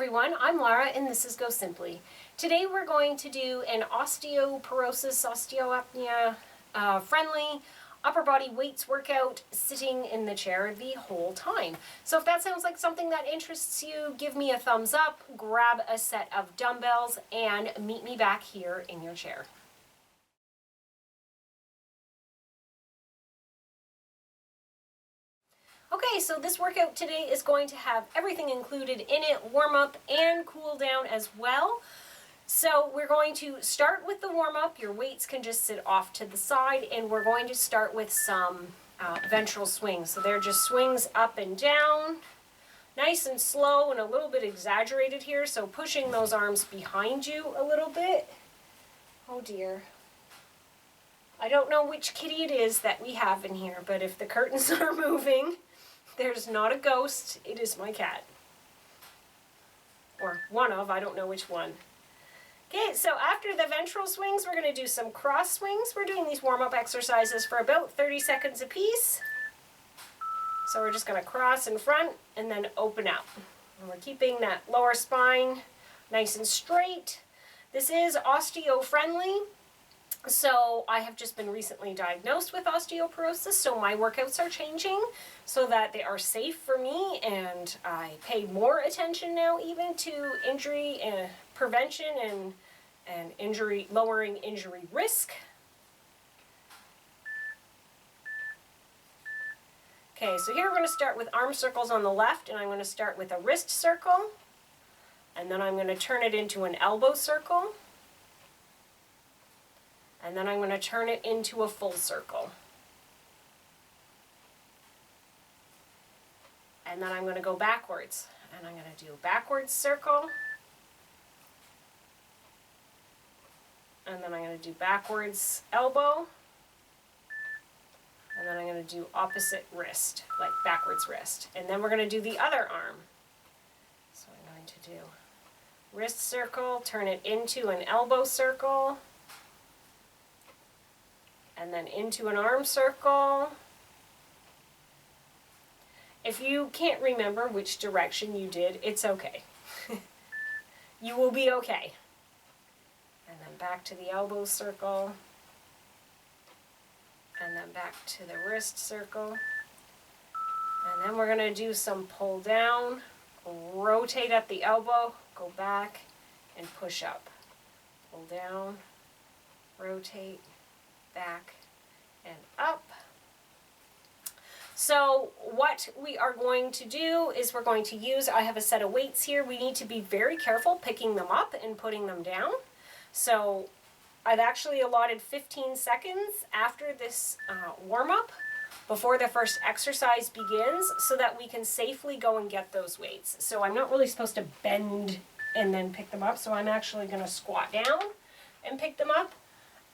everyone, I'm Lara and this is Go Simply. Today we're going to do an osteoporosis, osteopenia friendly upper body weights workout sitting in the chair the whole time. So if that sounds like something that interests you, give me a thumbs up, grab a set of dumbbells, and meet me back here in your chair. Okay, so this workout today is going to have everything included in it, warm up and cool down as well. So we're going to start with the warm up. Your weights can just sit off to the side, and we're going to start with some ventral swings. So they're just swings up and down, nice and slow and a little bit exaggerated here. So pushing those arms behind you a little bit. Oh dear. I don't know which kitty it is that we have in here, but if the curtains are moving, there's not a ghost, it is my cat. Or one of, I don't know which one. Okay, so after the ventral swings, we're going to do some cross swings. We're doing these warm-up exercises for about 30 seconds a piece. So we're just going to cross in front and then open up. And we're keeping that lower spine nice and straight. This is osteo-friendly. So I have just been recently diagnosed with osteoporosis, so my workouts are changing so that they are safe for me, and I pay more attention now even to injury prevention and lowering injury risk. Okay, so here we're going to start with arm circles on the left, and I'm going to start with a wrist circle, and then I'm going to turn it into an elbow circle. And then I'm going to turn it into a full circle. And then I'm going to go backwards. And I'm going to do a backwards circle. And then I'm going to do backwards elbow. And then I'm going to do opposite wrist, like backwards wrist. And then we're going to do the other arm. So I'm going to do wrist circle, turn it into an elbow circle, and then into an arm circle. If you can't remember which direction you did, it's okay. You will be okay. And then back to the elbow circle, and then back to the wrist circle. And then we're going to do some pull down, rotate at the elbow, go back, and push up. Pull down, rotate, back and up. So what we are going to do is we're going to use, I have a set of weights here. We need to be very careful picking them up and putting them down. So I've actually allotted 15 seconds after this warm-up before the first exercise begins so that we can safely go and get those weights. So I'm not really supposed to bend and then pick them up, so I'm actually going to squat down and pick them up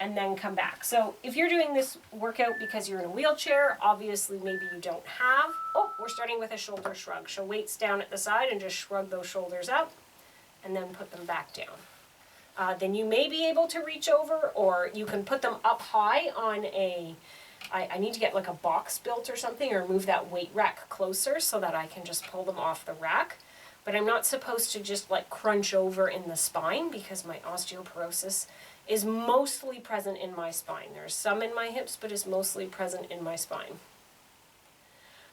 and then come back. So if you're doing this workout because you're in a wheelchair, obviously maybe you don't have, we're starting with a shoulder shrug. So weights down at the side and just shrug those shoulders up and then put them back down. Then you may be able to reach over, or you can put them up high on I need to get like a box built or something, or move that weight rack closer so that I can just pull them off the rack. But I'm not supposed to just like crunch over in the spine because my osteoporosis is mostly present in my spine. There's some in my hips, but is mostly present in my spine.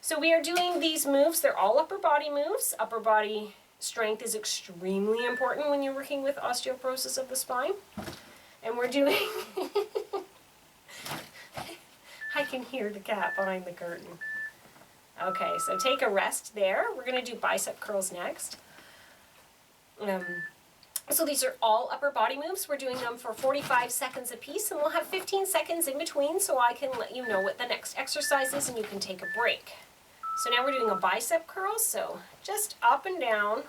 So we are doing these moves. They're all upper body moves. Upper body strength is extremely important when you're working with osteoporosis of the spine. And we're doing, I can hear the cat behind the curtain. Okay, so take a rest there. We're going to do bicep curls next. So these are all upper body moves. We're doing them for 45 seconds a piece, and we'll have 15 seconds in between so I can let you know what the next exercise is and you can take a break. So now we're doing a bicep curl, so just up and down.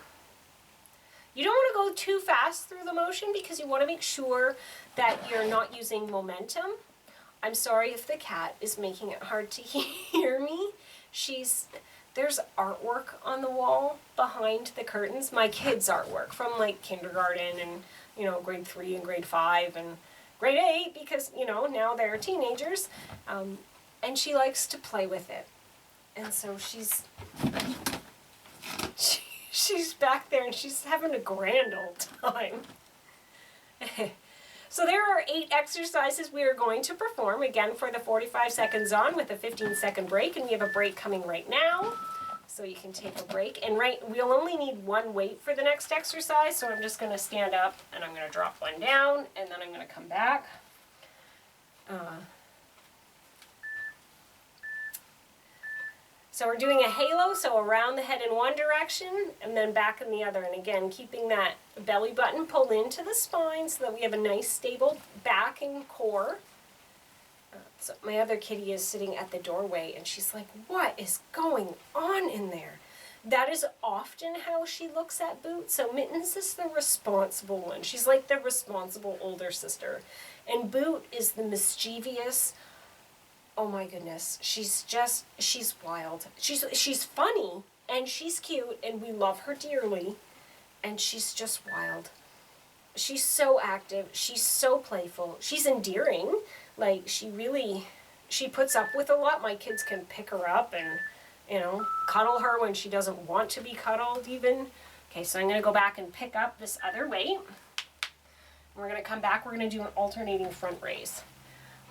You don't want to go too fast through the motion because you want to make sure that you're not using momentum. I'm sorry if the cat is making it hard to hear me. There's artwork on the wall behind the curtains, my kids' artwork from like kindergarten and, grade 3 and grade 5 and grade 8 because, now they're teenagers. And she likes to play with it. And so she's She's back there and she's having a grand old time. So there are 8 exercises we are going to perform, again for the 45 seconds on with a 15-second break, and we have a break coming right now. So you can take a break, and we'll only need 1 weight for the next exercise, so I'm just going to stand up and I'm going to drop 1 down, and then I'm going to come back. So we're doing a halo, so around the head in one direction and then back in the other. And again, keeping that belly button pulled into the spine so that we have a nice stable back and core. So my other kitty is sitting at the doorway and she's like, what is going on in there? That is often how she looks at Boot. So Mittens is the responsible one. She's like the responsible older sister. And Boot is the mischievous. Oh my goodness, she's wild. She's funny and she's cute and we love her dearly, and she's just wild. She's so active, she's so playful, she's endearing. Like she puts up with a lot. My kids can pick her up and, you know, cuddle her when she doesn't want to be cuddled even. Okay, so I'm gonna go back and pick up this other weight. We're gonna come back, we're gonna do an alternating front raise.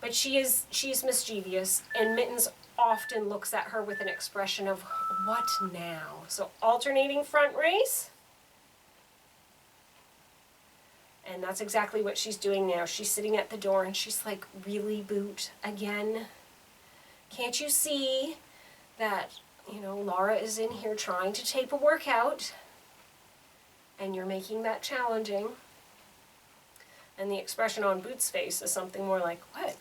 But she's mischievous, and Mittens often looks at her with an expression of, what now? So alternating front raise. And that's exactly what she's doing now. She's sitting at the door and she's like, really, Boot, again? Can't you see that, you know, Laura is in here trying to tape a workout and you're making that challenging? And the expression on Boot's face is something more like, what?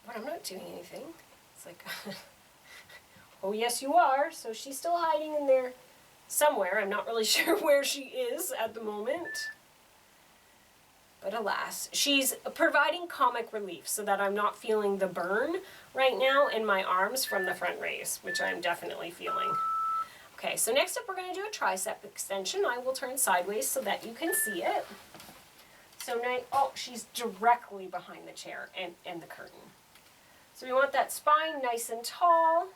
What, I'm not doing anything. It's like, oh yes you are. So she's still hiding in there somewhere. I'm not really sure where she is at the moment. But alas, she's providing comic relief so that I'm not feeling the burn right now in my arms from the front raise, which I'm definitely feeling. Okay, so next up we're going to do a tricep extension. I will turn sideways so that you can see it. So now, oh, she's directly behind the chair and the curtain. So we want that spine nice and tall,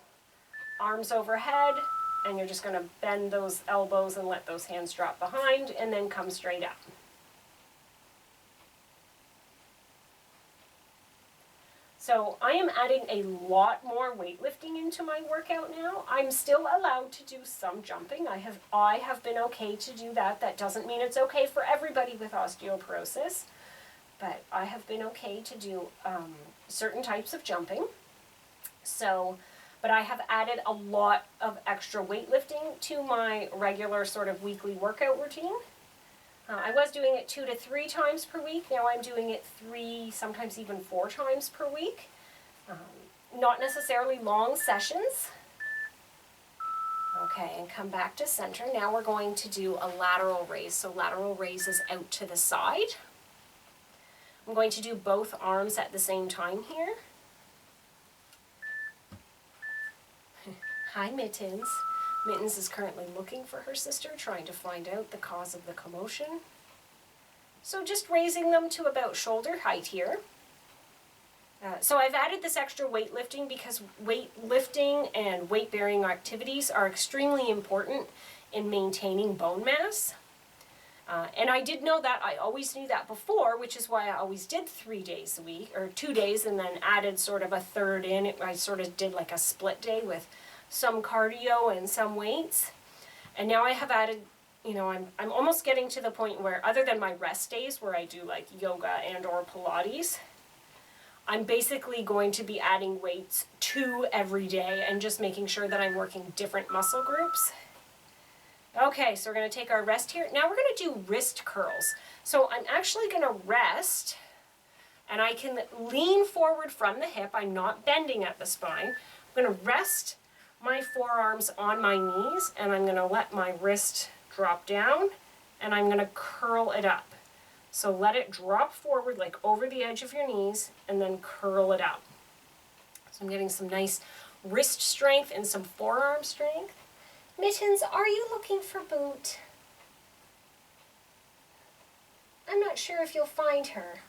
arms overhead, and you're just going to bend those elbows and let those hands drop behind and then come straight up. So I am adding a lot more weightlifting into my workout now. I'm still allowed to do some jumping. I have been okay to do that. That doesn't mean it's okay for everybody with osteoporosis, but I have been okay to do certain types of jumping. So, but I have added a lot of extra weightlifting to my regular sort of weekly workout routine. I was doing it 2 to 3 times per week. Now I'm doing it 3, sometimes even 4 times per week. Not necessarily long sessions. Okay, and come back to center. Now we're going to do a lateral raise. So lateral raise is out to the side. I'm going to do both arms at the same time here. Hi, Mittens. Mittens is currently looking for her sister, trying to find out the cause of the commotion. So just raising them to about shoulder height here. So I've added this extra weightlifting because weightlifting and weight-bearing activities are extremely important in maintaining bone mass. And I did know that, I always knew that before, which is why I always did 3 days a week, or 2 days, and then added sort of a third in. I sort of did like a split day with some cardio and some weights. And now I have added, you know, I'm almost getting to the point where, other than my rest days where I do like yoga and or Pilates, I'm basically going to be adding weights to every day and just making sure that I'm working different muscle groups. Okay, so we're going to take our rest here. Now we're going to do wrist curls. So I'm actually going to rest, and I can lean forward from the hip. I'm not bending at the spine. I'm going to rest my forearms on my knees, and I'm going to let my wrist drop down, and I'm going to curl it up. So let it drop forward like over the edge of your knees, and then curl it up. So I'm getting some nice wrist strength and some forearm strength. Mittens, are you looking for Boot? I'm not sure if you'll find her.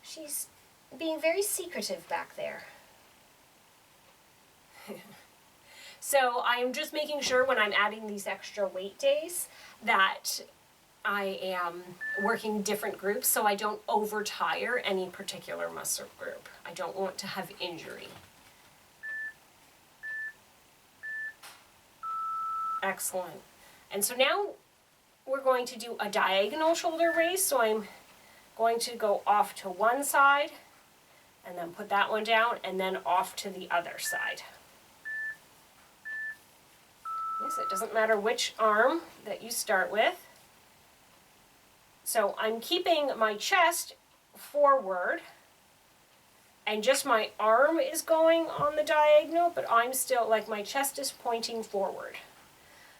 She's being very secretive back there. So I'm just making sure when I'm adding these extra weight days that I am working different groups so I don't overtire any particular muscle group. I don't want to have injury. Excellent. And so now we're going to do a diagonal shoulder raise. So I'm going to go off to one side and then put that one down and then off to the other side. So it doesn't matter which arm that you start with. So I'm keeping my chest forward and just my arm is going on the diagonal, but I'm still, like, my chest is pointing forward.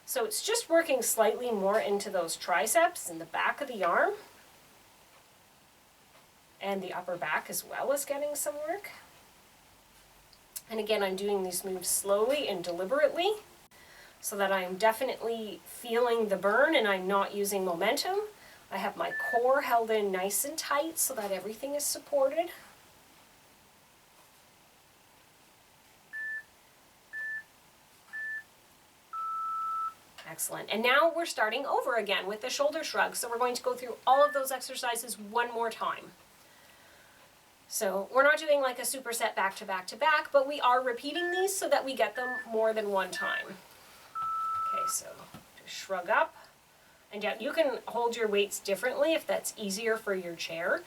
So it's just working slightly more into those triceps and the back of the arm. And the upper back as well is getting some work. And again, I'm doing these moves slowly and deliberately so that I'm definitely feeling the burn and I'm not using momentum. I have my core held in nice and tight so that everything is supported. Excellent. And now we're starting over again with the shoulder shrug. So we're going to go through all of those exercises one more time. So we're not doing like a superset back to back to back, but we are repeating these so that we get them more than one time. Okay, so just shrug up. And yeah, you can hold your weights differently if that's easier for your chair.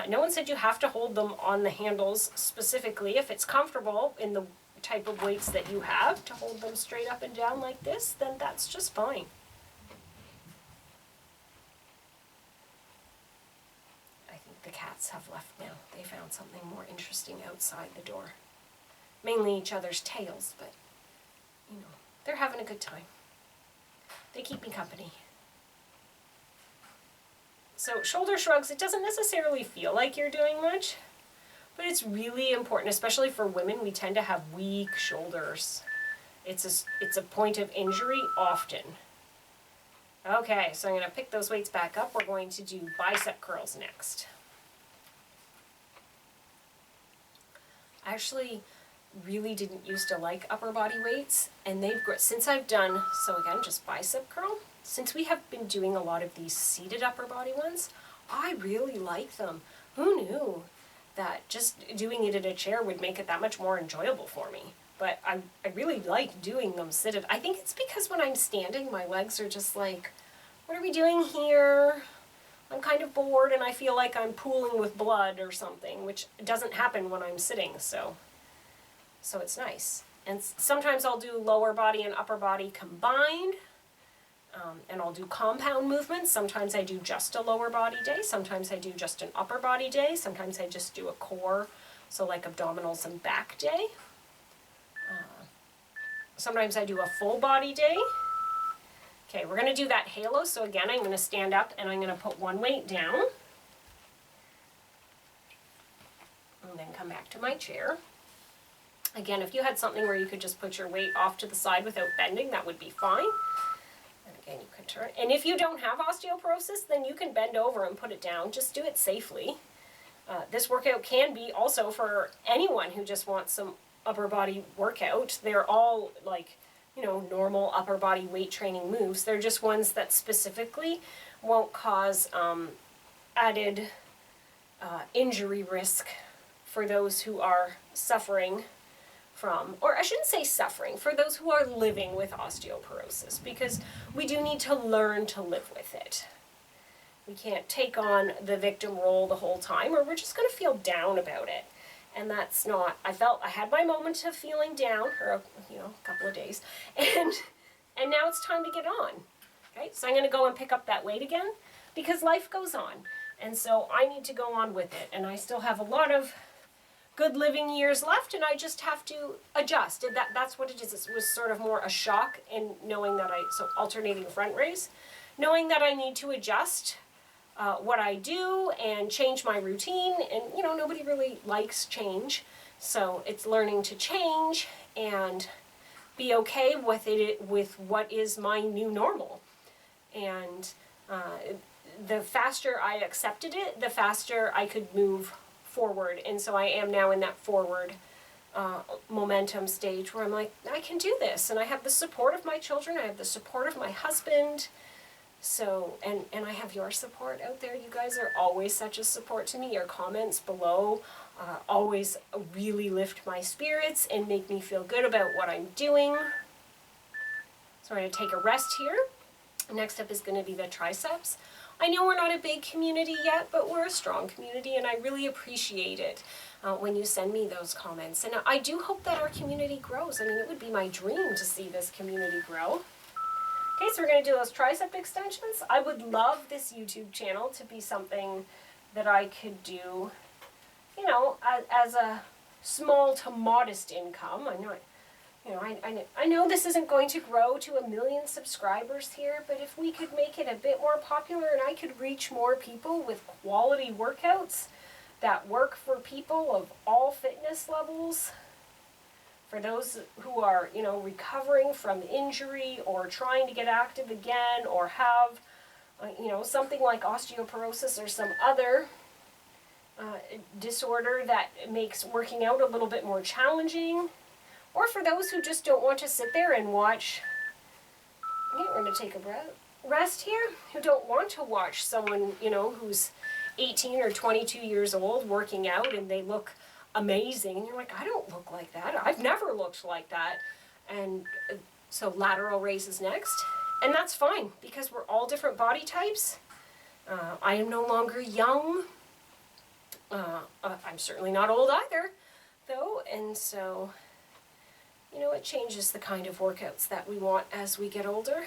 No one said you have to hold them on the handles specifically. If it's comfortable in the type of weights that you have to hold them straight up and down like this, then that's just fine. I think the cats have left now. They found something more interesting outside the door. Mainly each other's tails, but you know, they're having a good time. They keep me company. So shoulder shrugs, it doesn't necessarily feel like you're doing much, but it's really important, especially for women. We tend to have weak shoulders. It's a point of injury often. Okay, so I'm going to pick those weights back up. We're going to do bicep curls next. I actually really didn't used to like upper body weights, and they've grown since I've done, so again, just bicep curl. Since we have been doing a lot of these seated upper body ones, I really like them. Who knew that just doing it in a chair would make it that much more enjoyable for me? But I really like doing them seated. I think it's because when I'm standing, my legs are just like, what are we doing here? I'm kind of bored and I feel like I'm pooling with blood or something, which doesn't happen when I'm sitting, so it's nice. And sometimes I'll do lower body and upper body combined, and I'll do compound movements. Sometimes I do just a lower body day, sometimes I do just an upper body day, sometimes I just do a core, so like abdominals and back day. Sometimes I do a full body day. Okay, we're going to do that halo, so again I'm going to stand up and I'm going to put one weight down. And then come back to my chair. Again, if you had something where you could just put your weight off to the side without bending, that would be fine. And again, you could turn. And if you don't have osteoporosis, then you can bend over and put it down. Just do it safely. This workout can be also for anyone who just wants some upper body workout. They're all like, you know, normal upper body weight training moves. They're just ones that specifically won't cause added injury risk for those who are suffering from, or I shouldn't say suffering, for those who are living with osteoporosis, because we do need to learn to live with it. We can't take on the victim role the whole time, or we're just going to feel down about it. And that's not, I had my moment of feeling down, or a couple of days, and now it's time to get on. Okay, so I'm going to go and pick up that weight again, because life goes on, and so I need to go on with it, and I still have a lot of good living years left, and I just have to adjust. And that's what it is. It was sort of more a shock in knowing that so alternating front raise, knowing that I need to adjust what I do and change my routine, and nobody really likes change, so it's learning to change and be okay with it, with what is my new normal. And the faster I accepted it, the faster I could move forward, and so I am now in that forward momentum stage where I'm like, I can do this, and I have the support of my children, I have the support of my husband, so, and I have your support out there. You guys are always such a support to me. Your comments below always really lift my spirits and make me feel good about what I'm doing. So I'm going to take a rest here. Next up is going to be the triceps. I know we're not a big community yet, but we're a strong community, and I really appreciate it when you send me those comments. And I do hope that our community grows. I mean, it would be my dream to see this community grow. Okay, so we're going to do those tricep extensions. I would love this YouTube channel to be something that I could do, you know, as a small to modest income. I know it. You know, I know this isn't going to grow to 1 million subscribers here, but if we could make it a bit more popular and I could reach more people with quality workouts that work for people of all fitness levels, for those who are, you know, recovering from injury or trying to get active again or have, you know, something like osteoporosis or some other disorder that makes working out a little bit more challenging, or for those who just don't want to sit there and watch. Okay, we're going to take a rest here, who don't want to watch someone, you know, who's 18 or 22 years old working out and they look amazing, and you're like, I don't look like that. I've never looked like that. And so lateral raises next, and that's fine because we're all different body types. I am no longer young. I'm certainly not old either, though, and so, you know, it changes the kind of workouts that we want as we get older.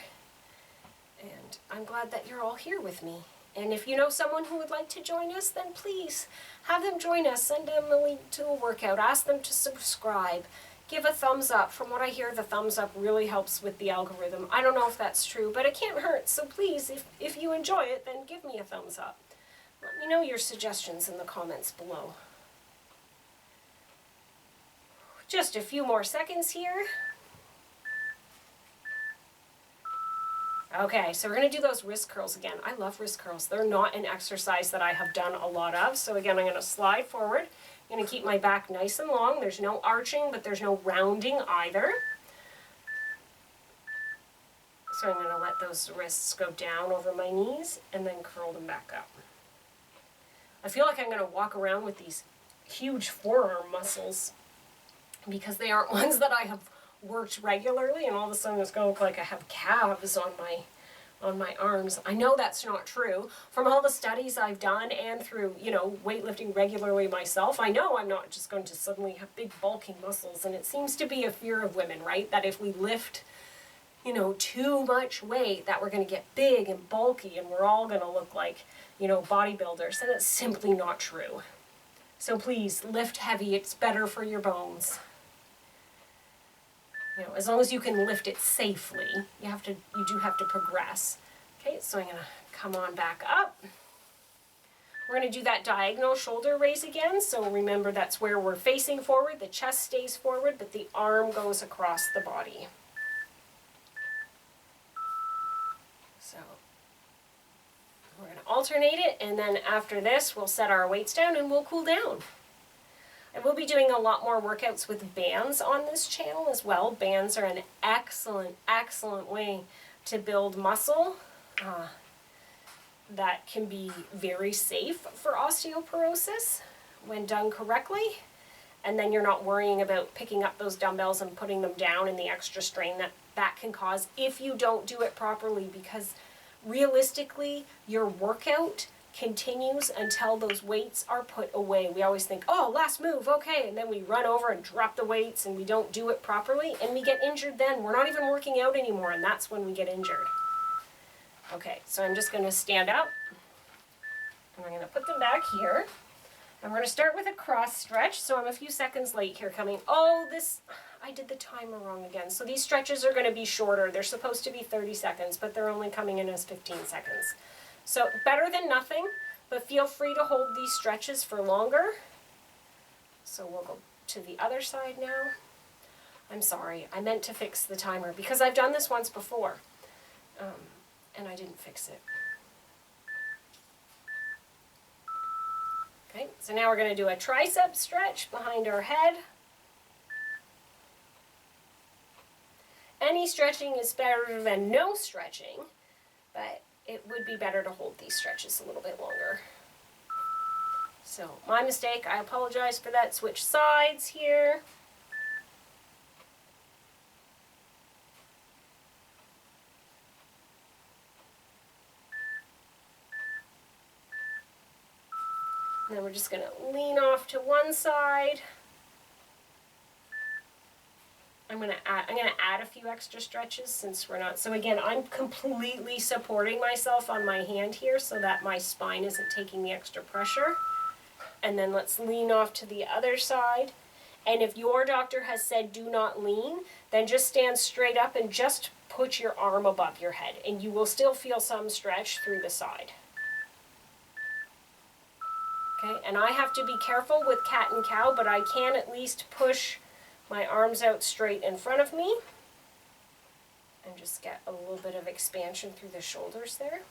And I'm glad that you're all here with me. And if you know someone who would like to join us, then please have them join us. Send them a link to a workout. Ask them to subscribe. Give a thumbs up. From what I hear, the thumbs up really helps with the algorithm. I don't know if that's true, but it can't hurt. So please, if you enjoy it, then give me a thumbs up. Let me know your suggestions in the comments below. Just a few more seconds here. Okay, so we're going to do those wrist curls again. I love wrist curls. They're not an exercise that I have done a lot of. So again, I'm going to slide forward. I'm going to keep my back nice and long. There's no arching, but there's no rounding either. So I'm going to let those wrists go down over my knees and then curl them back up. I feel like I'm going to walk around with these huge forearm muscles because they aren't ones that I have worked regularly, and all of a sudden it's going to look like I have calves on my arms. I know that's not true. From all the studies I've done and through, you know, weightlifting regularly myself, I know I'm not just going to suddenly have big bulking muscles, and it seems to be a fear of women, right? That if we lift, you know, too much weight, that we're going to get big and bulky and we're all going to look like, you know, bodybuilders, and it's simply not true. So please, lift heavy. It's better for your bones. You know, as long as you can lift it safely, you do have to progress. Okay, so I'm going to come on back up. We're going to do that diagonal shoulder raise again. So remember, that's where we're facing forward. The chest stays forward, but the arm goes across the body. So we're going to alternate it, and then after this, we'll set our weights down and we'll cool down. I will be doing a lot more workouts with bands on this channel as well. Bands are an excellent, excellent way to build muscle that can be very safe for osteoporosis when done correctly. And then you're not worrying about picking up those dumbbells and putting them down and the extra strain that can cause if you don't do it properly, because realistically, your workout continues until those weights are put away. We always think, oh, last move, okay, and then we run over and drop the weights and we don't do it properly and we get injured then. We're not even working out anymore, and that's when we get injured. Okay, so I'm just going to stand up and I'm going to put them back here. I'm going to start with a cross stretch, so I'm a few seconds late here coming. Oh, I did the timer wrong again. So these stretches are going to be shorter. They're supposed to be 30 seconds, but they're only coming in as 15 seconds. So better than nothing, but feel free to hold these stretches for longer. So we'll go to the other side now. I'm sorry, I meant to fix the timer because I've done this once before, and I didn't fix it. Okay, so now we're going to do a tricep stretch behind our head. any stretching is better than no stretching, but it would be better to hold these stretches a little bit longer. So my mistake, I apologize for that. Switch sides here. And then we're just going to lean off to one side. I'm going to add a few extra stretches since we're not. So again, I'm completely supporting myself on my hand here so that my spine isn't taking the extra pressure. And then let's lean off to the other side. And if your doctor has said do not lean, then just stand straight up and just put your arm above your head, and you will still feel some stretch through the side. Okay, and I have to be careful with cat and cow, but I can at least push my arms out straight in front of me and just get a little bit of expansion through the shoulders there.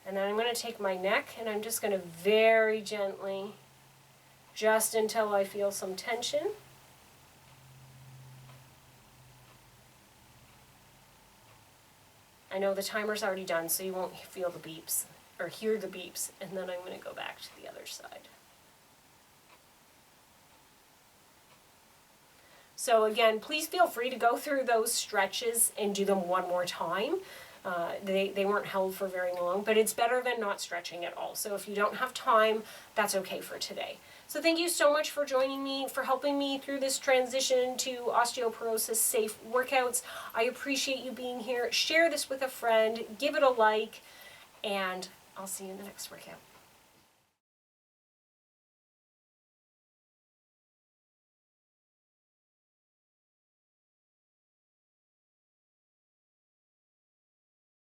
And then I'm going to take my neck and I'm just going to very gently, just until I feel some tension. I know the timer's already done, so you won't feel the beeps or hear the beeps, and then I'm going to go back to the other side. So again, please feel free to go through those stretches and do them one more time. They weren't held for very long, but it's better than not stretching at all. So if you don't have time, that's okay for today. So thank you so much for joining me, for helping me through this transition to osteoporosis safe workouts. I appreciate you being here. Share this with a friend, give it a like, and I'll see you in the next workout.